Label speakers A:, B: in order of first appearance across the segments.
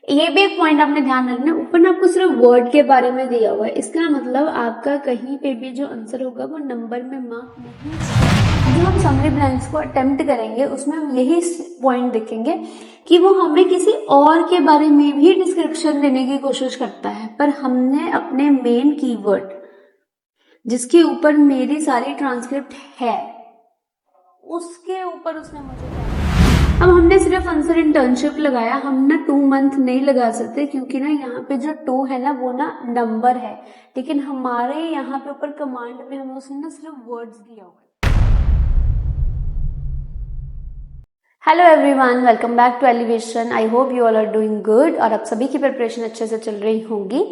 A: ये भी एक पॉइंट आपने ध्यान रखना, ऊपर ना आपको सिर्फ वर्ड के बारे में दिया हुआ है, इसका मतलब आपका कहीं पे भी जो आंसर होगा वो नंबर में मार्क नहीं होगा। जो हम समरी ब्लैंक्स को अटेम्प्ट करेंगे उसमें हम यही पॉइंट देखेंगे कि वो हमें किसी और के बारे में भी डिस्क्रिप्शन देने की कोशिश करता है, पर हमने अपने मेन कीवर्ड जिसके ऊपर मेरी सारी ट्रांसक्रिप्ट है उसके ऊपर उसने मुझे अब हमने सिर्फ आंसर इंटर्नशिप लगाया, हम ना 2 मंथ नहीं लगा सकते क्योंकि ना यहाँ पे जो 2 है ना वो ना नंबर है, लेकिन हमारे यहाँ पे ऊपर कमांड में हमें उसने ना सिर्फ वर्ड्स दिया हुआ है। Hello everyone, welcome back to Elevation. I hope you all are doing good और आप सभी की प्रिपरेशन अच्छे से चल रही होंगी।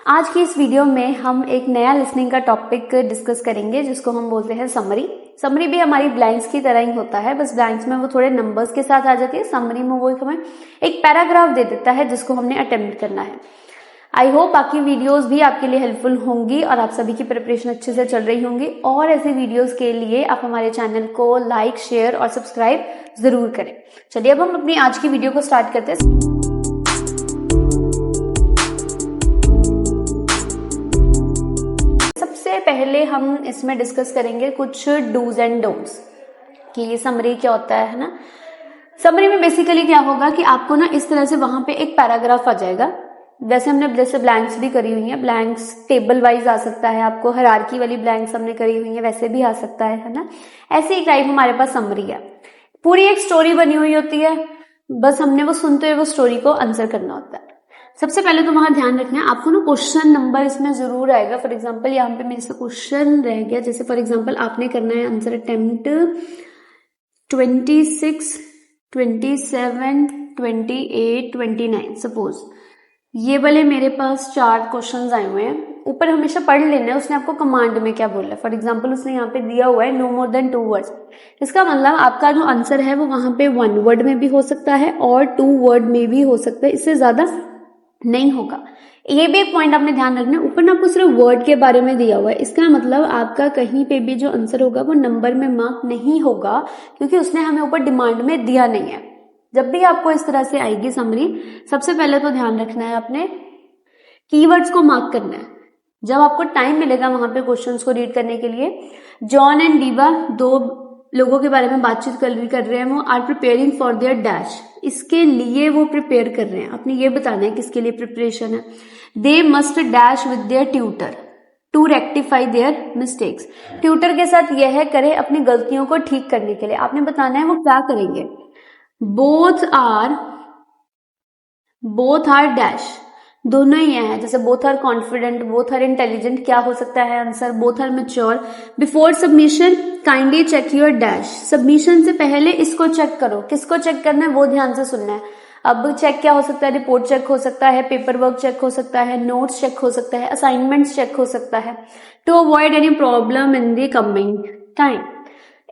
A: आज की इस वीडियो में हम एक नया लिसनिंग का टॉपिक डिस्कस करेंगे जिसको हम बोलते हैं समरी। समरी भी हमारी ब्लैंक्स की तरह ही होता है, बस ब्लैंक्स में वो थोड़े नंबर्स के साथ आ जाती है, समरी में वो हमें एक पैराग्राफ दे देता है जिसको हमने अटेम्प्ट करना है। आई होप बाकी वीडियोस भी आपके लिए हेल्पफुल होंगी और आप सभी की प्रिपरेशन अच्छे से चल रही होंगी। और ऐसे वीडियोस के लिए आप हमारे चैनल को लाइक, शेयर और सब्सक्राइब जरूर करें। चलिए अब हम अपनी आज की वीडियो को स्टार्ट करते हैं। सबसे पहले हम इसमें डिस्कस करेंगे कुछ डूज एंड डोंट्स कि ये समरी क्या होता है ना। समरी में बेसिकली क्या होगा कि आपको ना इस तरह से वहां पे एक पैराग्राफ आ जाएगा, जैसे ब्लैंक्स भी करी हुई है, ब्लैंक्स टेबल वाइज आ सकता है, आपको हायरार्की वाली ब्लैंक्स हमने करी हुई है वैसे भी आ सकता है ना। ऐसे ही टाइप हमारे पास समरी है, पूरी एक स्टोरी बनी हुई होती है, बस हमने वो सुनते हुए वो स्टोरी को आंसर करना होता है। सबसे पहले तो वहां ध्यान रखना है आपको ना क्वेश्चन नंबर इसमें जरूर आएगा। फॉर एग्जांपल यहाँ पे मेरे से क्वेश्चन रह गया, जैसे फॉर एग्जांपल आपने करना है आंसर अटेम्प्ट 26, 27, 28, 29 सपोज। ये वाले मेरे पास 4 क्वेश्चंस आए हुए हैं। ऊपर हमेशा पढ़ लेना है उसने आपको कमांड में क्या बोला है। फॉर एग्जांपल उसने यहाँ पे दिया हुआ है नो मोर देन 2 वर्ड्स। इसका मतलब आपका जो आंसर है वो वहां पे 1 वर्ड में भी हो सकता है और 2 वर्ड में भी हो सकता है, इससे ज्यादा नहीं होगा। ये भी एक पॉइंट आपने ध्यान रखना है, ऊपर ना आपको सिर्फ वर्ड के बारे में दिया हुआ है, इसका मतलब आपका कहीं पे भी जो आंसर होगा वो नंबर में मार्क नहीं होगा क्योंकि उसने हमें ऊपर डिमांड में दिया नहीं है। जब भी आपको इस तरह से आएगी समरी, सबसे पहले तो ध्यान रखना है अपने कीवर्ड्स को मार्क करना है। जब आपको टाइम मिलेगा वहां पे क्वेश्चंस को रीड करने के लिए, जॉन एंड डीवा 2 लोगों के बारे में बातचीत कर रहे हैं, वो are preparing for their dash, इसके लिए वो प्रिपेयर कर रहे हैं। आपने ये बताना है किसके लिए प्रिपरेशन है। They must dash with their tutor to rectify their mistakes, tutor के साथ यह करें अपनी गलतियों को ठीक करने के लिए। आपने बताना है वो क्या करेंगे। बोथ आर डैश, दोनों ही है, जैसे both are confident, both are intelligent, क्या हो सकता है answer, both are mature. Before submission kindly check your dash, submission से पहले इसको चेक करो। किसको चेक करना है वो ध्यान से सुनना है। अब चेक क्या हो सकता है, रिपोर्ट चेक हो सकता है, पेपर वर्क चेक हो सकता है, नोट्स चेक हो सकता है, असाइनमेंट्स चेक हो सकता है। To avoid any problem in the coming time.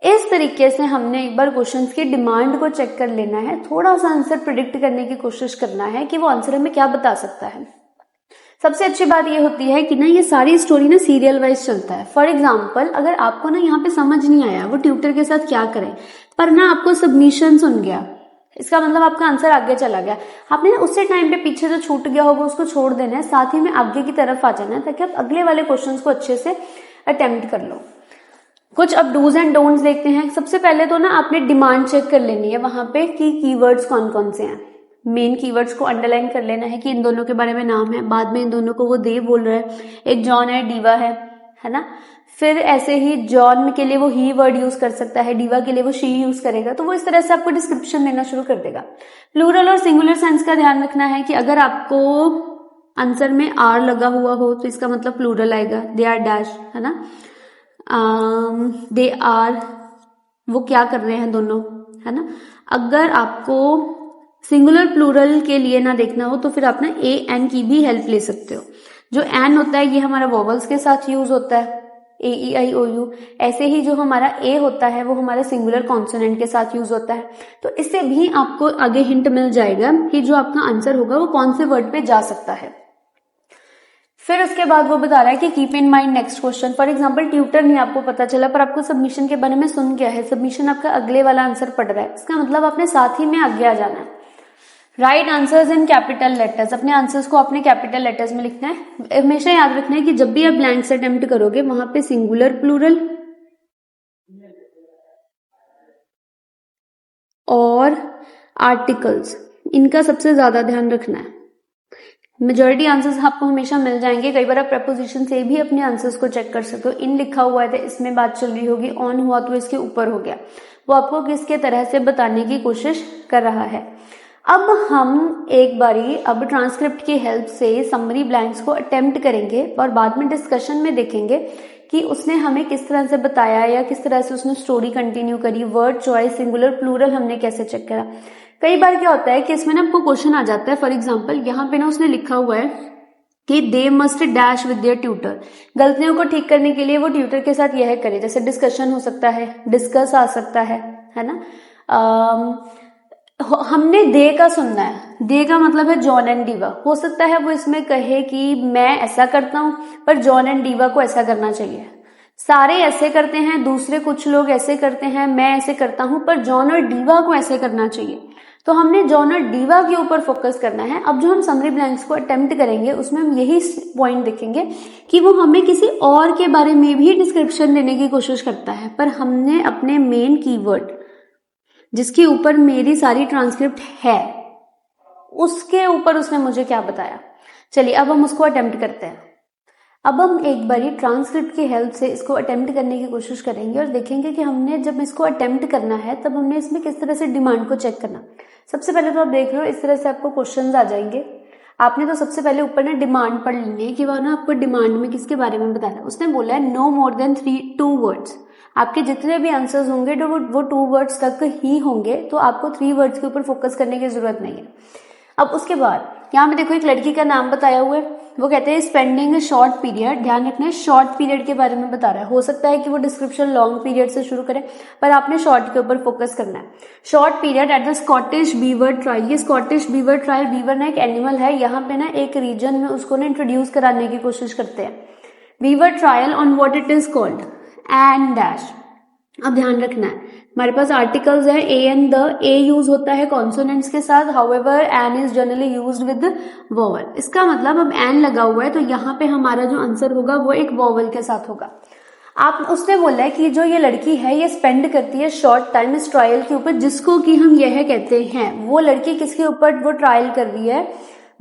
A: इस तरीके से हमने एक बार क्वेश्चंस की डिमांड को चेक कर लेना है, थोड़ा सा आंसर प्रिडिक्ट करने की कोशिश करना है कि वो आंसर हमें क्या बता सकता है। सबसे अच्छी बात ये होती है कि ना ये सारी स्टोरी ना सीरियल वाइज चलता है। फॉर एग्जाम्पल अगर आपको ना यहाँ पे समझ नहीं आया वो ट्यूटर के साथ क्या करें, पर ना आपको सबमिशन सुन गया, इसका मतलब आपका आंसर आगे चला गया, आपने ना उसी टाइम पे पीछे जो छूट गया होगा उसको छोड़ देना है, साथ ही में आगे की तरफ आ जाना है ताकि आप अगले वाले क्वेश्चंस को अच्छे से अटेम्प्ट कर लो। कुछ अब डूज एंड डोंट्स देखते हैं। सबसे पहले तो ना आपने डिमांड चेक कर लेनी है वहां पे कि कीवर्ड्स कौन कौन से हैं। मेन कीवर्ड्स को अंडरलाइन कर लेना है कि इन दोनों के बारे में नाम है, बाद में इन दोनों को वो दे बोल रहा है, एक जॉन है, डीवा है ना। फिर ऐसे ही जॉन के लिए वो ही वर्ड यूज कर सकता है, डीवा के लिए वो शी यूज करेगा, तो वो इस तरह से आपको डिस्क्रिप्शन देना शुरू कर देगा। प्लूरल और सिंगुलर सेंस का ध्यान रखना है कि अगर आपको आंसर में आर लगा हुआ हो तो इसका मतलब प्लूरल आएगा। दे आर डैश है ना, दे आर वो क्या कर रहे हैं दोनों, है ना। अगर आपको सिंगुलर प्लूरल के लिए ना देखना हो तो फिर आप ना ए एन की भी हेल्प ले सकते हो। जो एन होता है ये हमारा वोवल्स के साथ यूज होता है, ए ई आई ओ यू। ऐसे ही जो हमारा ए होता है वो हमारा सिंगुलर कॉन्सोनेंट के साथ यूज होता है। तो इससे भी आपको आगे हिंट मिल जाएगा कि जो आपका आंसर होगा वो कौन से वर्ड पे जा सकता है। फिर उसके बाद वो बता रहा है कि keep in mind next question. For example tutor नहीं आपको पता चला पर आपको सबमिशन के बारे में सुन गया है, सबमिशन आपका अगले वाला आंसर पढ़ रहा है, इसका मतलब आपने साथ ही में आगे आ जाना है। Right answers in capital letters, अपने आंसर्स को अपने कैपिटल लेटर्स में लिखना है। हमेशा याद रखना है कि जब भी आप ब्लैंक्स अटेम्प्ट करोगे वहां पे सिंगुलर, प्लूरल और आर्टिकल्स, इनका सबसे ज्यादा ध्यान रखना है। मेजॉरिटी आंसर्स आपको हमेशा मिल जाएंगे। कई बार आप प्रपोजिशन से भी अपने आंसर्स को चेक कर सकते हो। इन लिखा हुआ है तो इसमें बात चल रही होगी, ऑन हुआ तो इसके ऊपर हो गया, वो आपको किसके तरह से बताने की कोशिश कर रहा है। अब हम एक बारी अब ट्रांसक्रिप्ट की हेल्प से समरी ब्लैंक्स को अटेम्प्ट करेंगे और बाद में डिस्कशन में देखेंगे कि उसने हमें किस तरह से बताया या किस तरह से उसने स्टोरी कंटिन्यू करी, वर्ड चॉइस, सिंगुलर, प्लूरल हमने कैसे चेक करा। कई बार क्या होता है कि इसमें ना आपको क्वेश्चन आ जाता है, फॉर एग्जाम्पल यहाँ पे ना उसने लिखा हुआ है कि दे must dash with their tutor. गलतियों को ठीक करने के लिए वो ट्यूटर के साथ यह करे, जैसे डिस्कशन हो सकता है, डिस्कस आ सकता है ना। हमने दे का सुनना है, दे का मतलब है जॉन एंड डीवा। हो सकता है वो इसमें कहे कि मैं ऐसा करता हूं पर जॉन एंड डीवा को ऐसा करना चाहिए। सारे ऐसे करते हैं, दूसरे कुछ लोग ऐसे करते हैं, मैं ऐसे करता हूं पर जॉन और डीवा को ऐसे करना चाहिए। तो हमने जॉन और डीवा के ऊपर फोकस करना है। अब जो हम समरी ब्लैंक्स को अटेम्प्ट करेंगे उसमें हम यही पॉइंट देखेंगे कि वो हमें किसी और के बारे में भी डिस्क्रिप्शन देने की कोशिश करता है, पर हमने अपने मेन कीवर्ड जिसके ऊपर मेरी सारी ट्रांसक्रिप्ट है उसके ऊपर उसने मुझे क्या बताया। चलिए अब हम उसको अटेम्प्ट करते हैं। अब हम एक बारी ट्रांसक्रिप्ट की हेल्प से इसको अटेम्प्ट करने की कोशिश करेंगे और देखेंगे कि हमने जब इसको अटेम्प्ट करना है तब हमने इसमें किस तरह से डिमांड को चेक करना। सबसे पहले तो आप देख रहे हो इस तरह से आपको क्वेश्चंस आ जाएंगे। आपने तो सबसे पहले ऊपर ना डिमांड पढ़ लेनी है कि वह ना आपको डिमांड में किसके बारे में बताना है। उसने बोला है नो मोर देन 2 वर्ड्स। आपके जितने भी आंसर्स होंगे तो वो 2 वर्ड्स तक ही होंगे, तो आपको 3 वर्ड्स के ऊपर फोकस करने की जरूरत नहीं है। अब उसके बाद यहाँ पे देखो एक लड़की का नाम बताया हुआ है, वो कहते हैं स्पेंडिंग ए शॉर्ट पीरियड। ध्यान रखना है शॉर्ट पीरियड के बारे में बता रहा है। हो सकता है कि वो डिस्क्रिप्शन लॉन्ग पीरियड से शुरू करे, पर आपने शॉर्ट के ऊपर फोकस करना है। Short period at the Scottish beaver trial. ये स्कॉटिश बीवर ट्रायल, बीवर ना एक एनिमल है, यहाँ पे ना एक रीजन में उसको ना इंट्रोड्यूस कराने की कोशिश करते हैं। Beaver trial on what it is called and dash. अब ध्यान रखना है हमारे पास आर्टिकल्स है a and the. A use होता है कॉन्सोनेंट्स के साथ, however an is generally used with vowel. इसका मतलब अब एन लगा हुआ है तो यहाँ पे हमारा जो आंसर होगा वो एक वोवल के साथ होगा। आप उसने बोला है कि जो ये लड़की है ये स्पेंड करती है शॉर्ट टाइम इस ट्रायल के ऊपर, जिसको कि हम यह कहते हैं। वो लड़की किसके ऊपर वो ट्रायल कर रही है,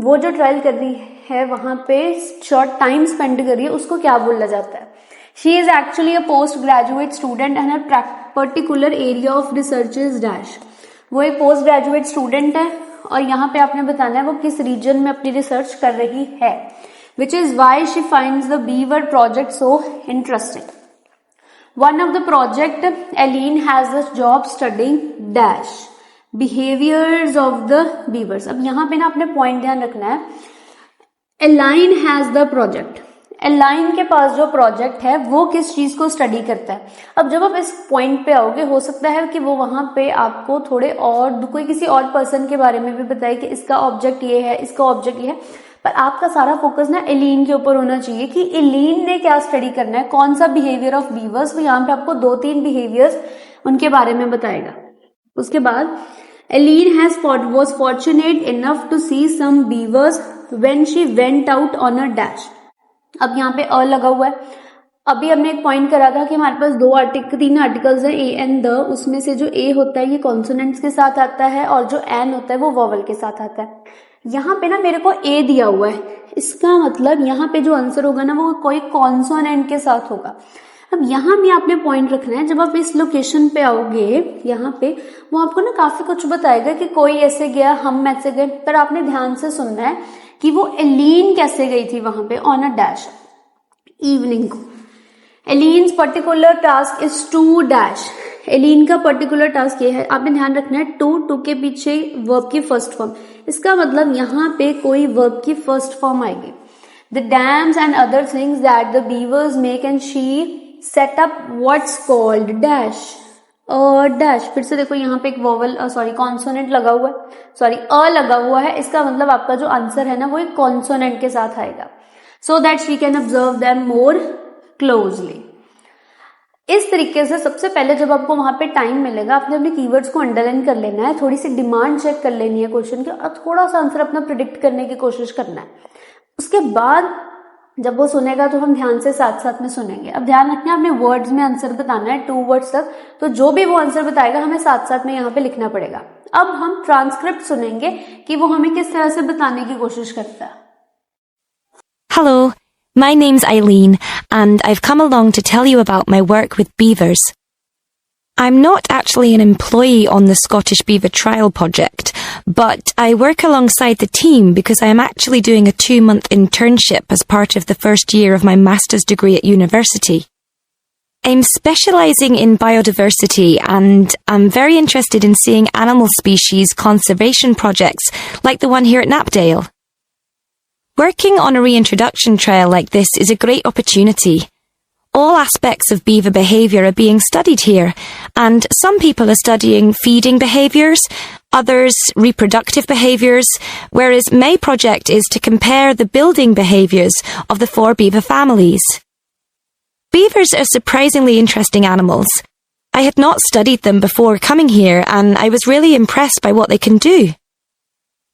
A: वो जो ट्रायल कर रही है वहां पे शॉर्ट टाइम स्पेंड कर रही है, उसको क्या बोला जाता है। She is actually a postgraduate student and her particular area of research is dash. वो एक पोस्ट ग्रेजुएट स्टूडेंट है और यहाँ पे आपने बताना है वो किस रीजन में अपनी रिसर्च कर रही है। Which is why she finds the beaver project so interesting. One of the project, Aline has a job studying dash behaviors of the beavers. अब यहाँ पे ना अपने पॉइंट ध्यान रखना है। Aline has the project. Align के पास जो प्रोजेक्ट है वो किस चीज को स्टडी करता है। अब जब आप इस पॉइंट पे आओगे हो सकता है कि वो वहां पे आपको थोड़े और कोई किसी और पर्सन के बारे में भी बताए कि इसका ऑब्जेक्ट ये है, इसका ऑब्जेक्ट ये है, पर आपका सारा फोकस ना एलीन के ऊपर होना चाहिए कि एलीन ने क्या स्टडी करना है, कौन सा बिहेवियर ऑफ बीवर्स। वो यहाँ पे आपको 2-3 बिहेवियर्स उनके बारे में बताएगा। उसके बाद एलीन was fortunate enough to see some beavers when she went out on a dash. अब यहाँ पे अ लगा हुआ है। अभी हमने एक पॉइंट करा था कि हमारे पास 3 आर्टिकल्स है ए एंड द। उसमें से जो ए होता है ये कॉन्सोनेंट्स के साथ आता है और जो एन होता है वो वोवल के साथ आता है। यहाँ पे ना मेरे को ए दिया हुआ है, इसका मतलब यहाँ पे जो आंसर होगा ना वो कोई कॉन्सोनेंट के साथ होगा। अब यहाँ भी आपने पॉइंट रखना है, जब आप इस लोकेशन पे आओगे यहाँ पे वो आपको ना काफी कुछ बताएगा कि कोई ऐसे गया, हम ऐसे गए, पर आपने ध्यान से सुनना है कि वो एलीन कैसे गई थी वहां पे ऑन अ डैश इवनिंग को। Eileen's particular task is to dash. Eileen का पर्टिकुलर टास्क ये है, आपने ध्यान रखना है टू के पीछे वर्ब की फर्स्ट फॉर्म। इसका मतलब यहाँ पे कोई वर्ब की फर्स्ट फॉर्म आएगी। The dams and other things that the beavers make and she said up what's called dash dash. फिर से देखो यहाँ पे एक वोवल कॉन्सोनेंट लगा हुआ है, अ लगा हुआ है। इसका मतलब आपका जो आंसर है ना वो एक कॉन्सोनेंट के साथ आएगा, so that she can observe them more closely. इस तरीके से सबसे पहले जब आपको वहां पे टाइम मिलेगा, आपने अपने कीवर्ड्स को अंडरलाइन कर लेना है, थोड़ी सी डिमांड चेक कर लेनी है क्वेश्चन की और थोड़ा सा आंसर अपना प्रिडिक्ट करने की कोशिश करना है। उसके बाद जब वो सुनेगा तो हम ध्यान से साथ साथ में सुनेंगे। अब ध्यान रखना है, अपने वर्ड्स में आंसर बताना है 2 वर्ड्स तक, तो जो भी वो आंसर बताएगा हमें साथ साथ में यहाँ पे लिखना पड़ेगा। अब हम ट्रांसक्रिप्ट सुनेंगे कि वो हमें किस तरह से बताने की कोशिश करता है।
B: Hello, my name's Eileen, and I've come along to tell you about my work with beavers. I'm not actually an employee on the Scottish Beaver Trial Project, but I work alongside the team because I am actually doing a 2-month internship as part of the first year of my master's degree at university. I'm specialising in biodiversity and I'm very interested in seeing animal species conservation projects like the one here at Knapdale. Working on a reintroduction trial like this is a great opportunity. All aspects of beaver behaviour are being studied here, and some people are studying feeding behaviours, others reproductive behaviours, whereas my project is to compare the building behaviours of the 4 beaver families. Beavers are surprisingly interesting animals. I had not studied them before coming here, and I was really impressed by what they can do.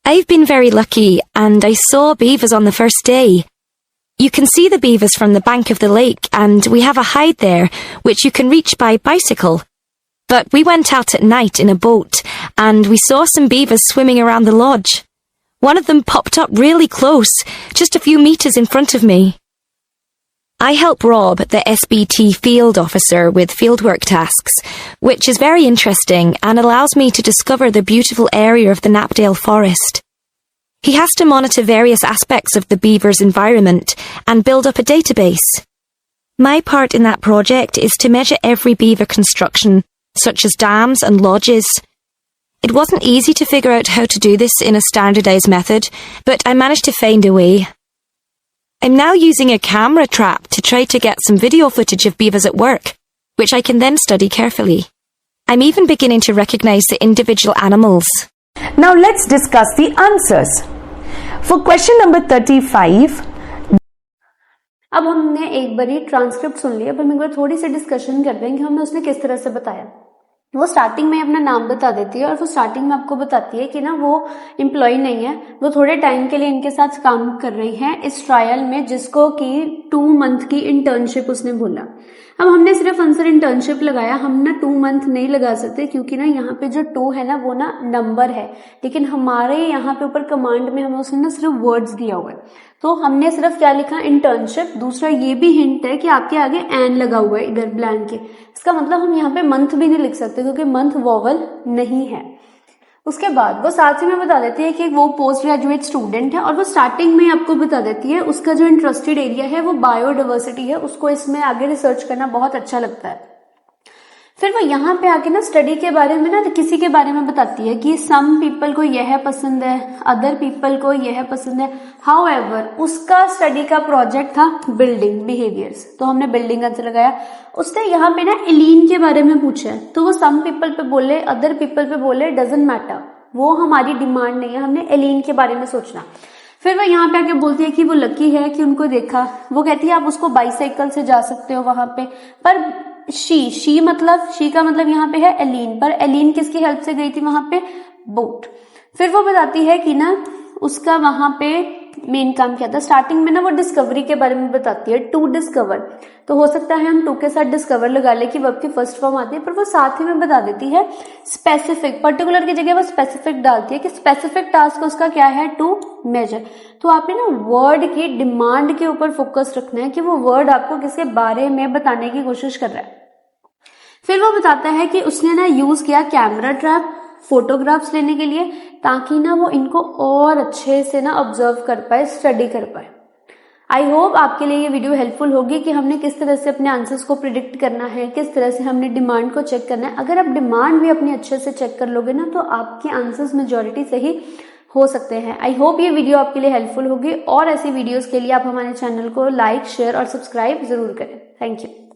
B: I've been very lucky, and I saw beavers on the first day. You can see the beavers from the bank of the lake, and we have a hide there, which you can reach by bicycle. But we went out at night in a boat, and we saw some beavers swimming around the lodge. One of them popped up really close, just a few meters in front of me. I help Rob, the SBT field officer, with fieldwork tasks, which is very interesting and allows me to discover the beautiful area of the Knapdale Forest. He has to monitor various aspects of the beaver's environment and build up a database. My part in that project is to measure every beaver construction, such as dams and lodges. It wasn't easy to figure out how to do this in a standardized method, but I managed to find a way. I'm now using a camera trap to try to get some video footage of beavers at work, which I can then study carefully. I'm even beginning to recognize the individual animals.
C: Now let's discuss the answers. For question number 35,
A: अब हमने एक बारी transcript सुन लिया, पर हम एक बार थोड़ी सी discussion करते हैं कि हमें उसने किस तरह से बताया। वो स्टार्टिंग में अपना नाम बता देती है और वो स्टार्टिंग में आपको बताती है कि ना वो एम्प्लॉय नहीं है, वो थोड़े टाइम के लिए इनके साथ काम कर रही है इस ट्रायल में, जिसको कि 2 मंथ की इंटर्नशिप उसने बोला। अब हमने सिर्फ आंसर इंटर्नशिप लगाया, हम ना 2 मंथ नहीं लगा सकते क्योंकि ना यहाँ पे जो 2 है ना वो ना नंबर है, लेकिन हमारे यहाँ पे ऊपर कमांड में हमें उसने ना सिर्फ वर्ड्स दिया हुआ है, तो हमने सिर्फ क्या लिखा इंटर्नशिप। दूसरा ये भी हिंट है कि आपके आगे एन लगा हुआ है इधर ब्लैंक के, इसका मतलब हम यहाँ पे मंथ भी नहीं लिख सकते क्योंकि मंथ वोवल नहीं है। उसके बाद वो साथ ही में बता देती है कि वो पोस्ट ग्रेजुएट स्टूडेंट है और वो स्टार्टिंग में आपको बता देती है उसका जो इंटरेस्टेड एरिया है वो बायोडाइवर्सिटी है, उसको इसमें आगे रिसर्च करना बहुत अच्छा लगता है। फिर वो यहाँ पे आके ना स्टडी के बारे में ना किसी के बारे में बताती है कि सम पीपल को यह पसंद है, अदर पीपल को यह पसंद है। हाउएवर उसका स्टडी का प्रोजेक्ट था बिल्डिंग बिहेवियर्स, तो हमने बिल्डिंग आंसर लगाया। उसने यहाँ पे ना एलीन के बारे में पूछा है, तो वो सम पीपल पे बोले, अदर पीपल पे बोले, डजंट मैटर, वो हमारी डिमांड नहीं है, हमने एलीन के बारे में सोचना। फिर वो यहाँ पे आके बोलती है कि वो लकी है कि उनको देखा। वो कहती है आप उसको बाइसाइकिल से जा सकते हो वहां पे, पर शी का मतलब यहाँ पे है एलीन, पर एलीन किसकी हेल्प से गई थी वहां पे, बोट। फिर वो बताती है कि ना उसका वहां पे मेन काम क्या था। स्टार्टिंग में ना वो डिस्कवरी के बारे में बताती है, टू डिस्कवर, तो हो सकता है हम टू के साथ डिस्कवर लगा ले कि वर्ब की फर्स्ट फॉर्म आती है, पर वो साथ ही में बता देती है स्पेसिफिक, पर्टिकुलर की जगह वो स्पेसिफिक डालती है कि स्पेसिफिक टास्क उसका क्या है, टू मेजर। तो आपने ना वर्ड की डिमांड के ऊपर फोकस रखना है कि वो वर्ड आपको किसके बारे में बताने की कोशिश कर रहा है। फिर वो बताता है कि उसने ना यूज किया कैमरा ट्रैप फोटोग्राफ्स लेने के लिए, ताकि ना वो इनको और अच्छे से ना ऑब्जर्व कर पाए, स्टडी कर पाए। आई होप आपके लिए ये वीडियो हेल्पफुल होगी कि हमने किस तरह से अपने आंसर्स को प्रिडिक्ट करना है, किस तरह से हमने डिमांड को चेक करना है। अगर आप डिमांड भी अपनी अच्छे से चेक कर लोगे ना तो आपके आंसर्स मेजॉरिटी सही हो सकते हैं। आई होप ये वीडियो आपके लिए हेल्पफुल होगी और ऐसी वीडियोस के लिए आप हमारे चैनल को लाइक, शेयर और सब्सक्राइब जरूर करें। Thank you.